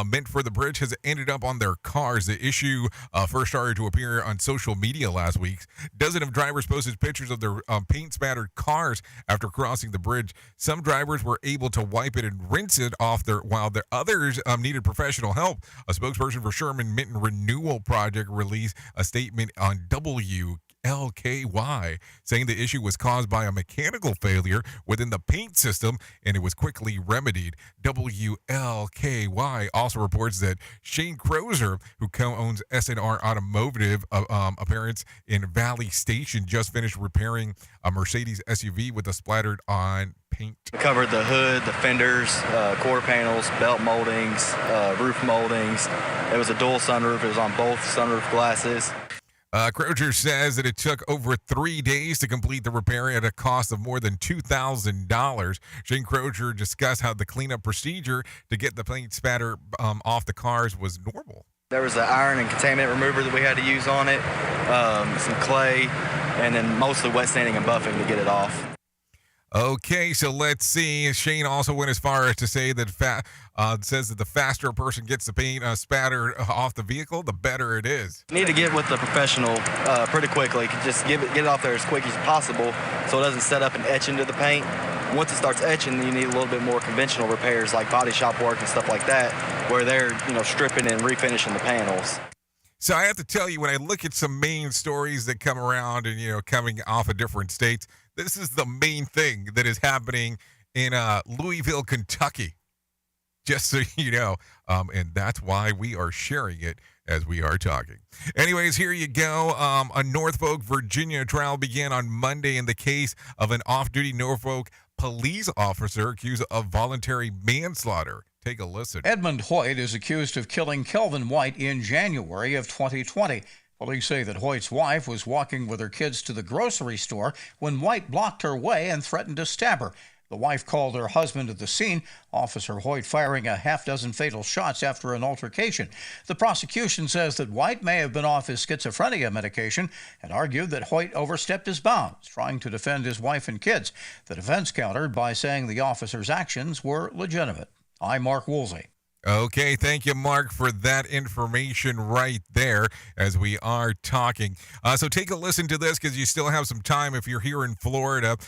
E: meant for the bridge has ended up on their cars. The issue first started to appear on social media last week. Dozens of drivers posted pictures of their paint-spattered cars after crossing the bridge. Some drivers were able to wipe it and rinse it off while the others needed professional help. A spokesperson for Sherman Minton Renewal Project released a statement on WLKY saying the issue was caused by a mechanical failure within the paint system and it was quickly remedied. WLKY also reports that Shane Crozer, who co-owns SNR Automotive appearance in Valley Station, just finished repairing a Mercedes SUV with a splattered on paint.
W: Covered the hood, the fenders, quarter panels, belt moldings, roof moldings. It was a dual sunroof. It was on both sunroof glasses.
E: Crozier says that it took over 3 days to complete the repair at a cost of more than $2,000. Shane Crozier discussed how the cleanup procedure to get the paint spatter off the cars was normal.
W: There was an iron and contaminant remover that we had to use on it, some clay, and then mostly wet sanding and buffing to get it off.
E: Okay, so let's see. Shane also went as far as to say that says that the faster a person gets the paint spatter off the vehicle, the better it is.
W: You need to get with the professional pretty quickly. Just get it off there as quick as possible so it doesn't set up and etch into the paint. Once it starts etching, you need a little bit more conventional repairs like body shop work and stuff like that, where they're stripping and refinishing the panels.
E: So I have to tell you, when I look at some main stories that come around and, coming off of different states, this is the main thing that is happening in Louisville, Kentucky, just so you know. And that's why we are sharing it as we are talking. Anyways, here you go. A Norfolk, Virginia trial began on Monday in the case of an off-duty Norfolk police officer accused of voluntary manslaughter. Take a listen.
B: Edmund Hoyt is accused of killing Kelvin White in January of 2020. Police say that Hoyt's wife was walking with her kids to the grocery store when White blocked her way and threatened to stab her. The wife called her husband to the scene, Officer Hoyt firing a half-dozen fatal shots after an altercation. The prosecution says that White may have been off his schizophrenia medication and argued that Hoyt overstepped his bounds, trying to defend his wife and kids. The defense countered by saying the officer's actions were legitimate. I'm Mark Woolsey.
E: Okay, thank you, Mark, for that information right there as we are talking. So take a listen to this because you still have some time if you're here in Florida.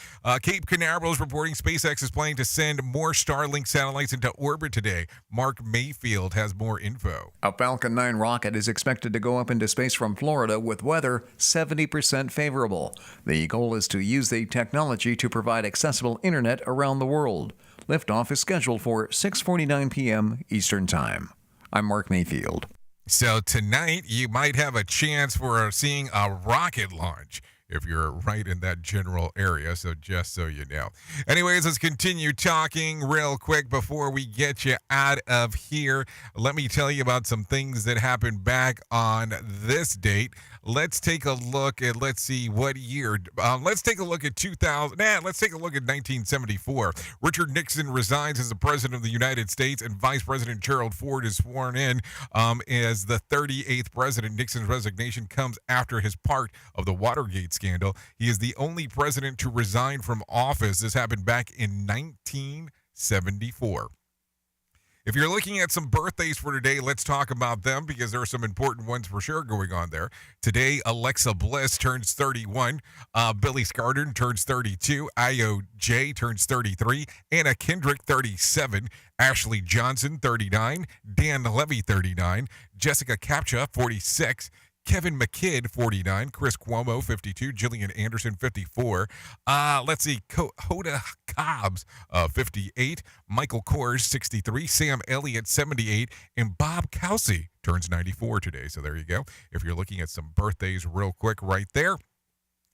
E: Cape Canaveral is reporting SpaceX is planning to send more Starlink satellites into orbit today. Mark Mayfield has more info.
G: A Falcon 9 rocket is expected to go up into space from Florida with weather 70% favorable. The goal is to use the technology to provide accessible internet around the world. Liftoff is scheduled for 6:49 p.m. Eastern Time. I'm Mark Mayfield.
E: So tonight, you might have a chance for seeing a rocket launch if you're right in that general area, so just so you know. Anyways, let's continue talking real quick before we get you out of here. Let me tell you about some things that happened back on this date. Let's take a look at, let's see, what year. Let's take a look at 2000. Let's take a look at 1974. Richard Nixon resigns as the President of the United States, and Vice President Gerald Ford is sworn in as the 38th President. Nixon's resignation comes after his part of the Watergate scandal. He is the only president to resign from office. This happened back in 1974. If you're looking at some birthdays for today, let's talk about them because there are some important ones for sure going on there. Today, Alexa Bliss turns 31. Billy Scarden turns 32. IOJ turns 33. Anna Kendrick, 37. Ashley Johnson, 39. Dan Levy, 39. Jessica Capcha, 46. Kevin McKidd, 49. Chris Cuomo, 52. Gillian Anderson, 54. Let's see. Hoda Cobbs, 58. Michael Kors, 63. Sam Elliott, 78. And Bob Cousy turns 94 today. So there you go. If you're looking at some birthdays real quick right there.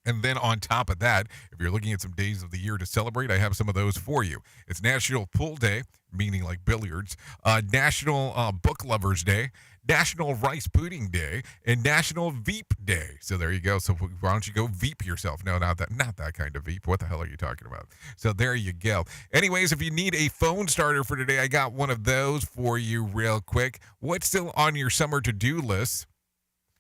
E: And then on top of that, if you're looking at some days of the year to celebrate, I have some of those for you. It's National Pool Day, meaning like billiards, National Book Lovers Day, National Rice Pudding Day, and National Veep Day. So there you go. So why don't you go Veep yourself? No, not that kind of Veep. What the hell are you talking about? So there you go. Anyways, if you need a phone starter for today, I got one of those for you real quick. What's still on your summer to-do list?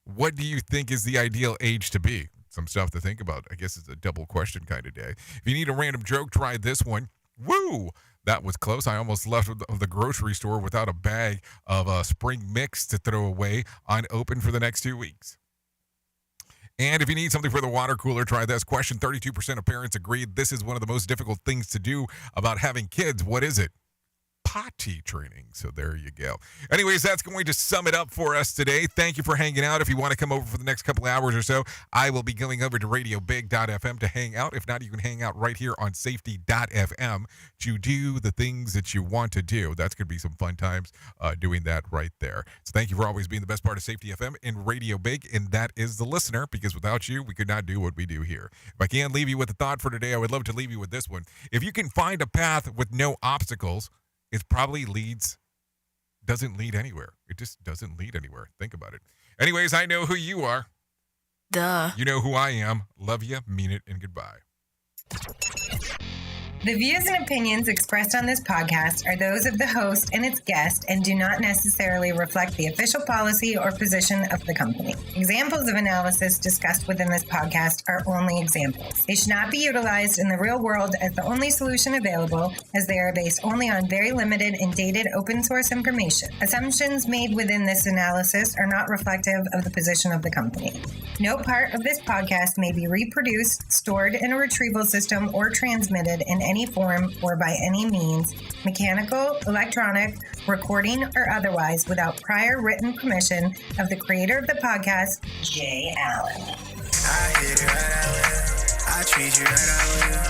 E: What do you think is the ideal age to be? Some stuff to think about. I guess it's a double question kind of day. If you need a random joke, try this one. Woo! That was close. I almost left the grocery store without a bag of spring mix to throw away unopened for the next 2 weeks. And if you need something for the water cooler, try this question. 32% of parents agreed this is one of the most difficult things to do about having kids. What is it? Potty training. So there you go. Anyways, that's going to sum it up for us today. Thank you for hanging out. If you want to come over for the next couple hours or so, I will be going over to radiobig.fm to hang out. If not, you can hang out right here on safety.fm to do the things that you want to do. That's going to be some fun times doing that right there. So thank you for always being the best part of Safety FM and Radio Big, and that is the listener, because without you, we could not do what we do here. If I can leave you with a thought for today, I would love to leave you with this one. If you can find a path with no obstacles, it probably doesn't lead anywhere. It just doesn't lead anywhere. Think about it. Anyways, I know who you are.
H: Duh.
E: You know who I am. Love you, mean it, and goodbye.
I: The views and opinions expressed on this podcast are those of the host and its guest and do not necessarily reflect the official policy or position of the company. Examples of analysis discussed within this podcast are only examples. They should not be utilized in the real world as the only solution available, as they are based only on very limited and dated open source information. Assumptions made within this analysis are not reflective of the position of the company. No part of this podcast may be reproduced, stored in a retrieval system, or transmitted in any form or by any means, mechanical, electronic, recording, or otherwise, without prior written permission of the creator of the podcast, Jay Allen.
U: I hit it right, I will. I treat you right, I will.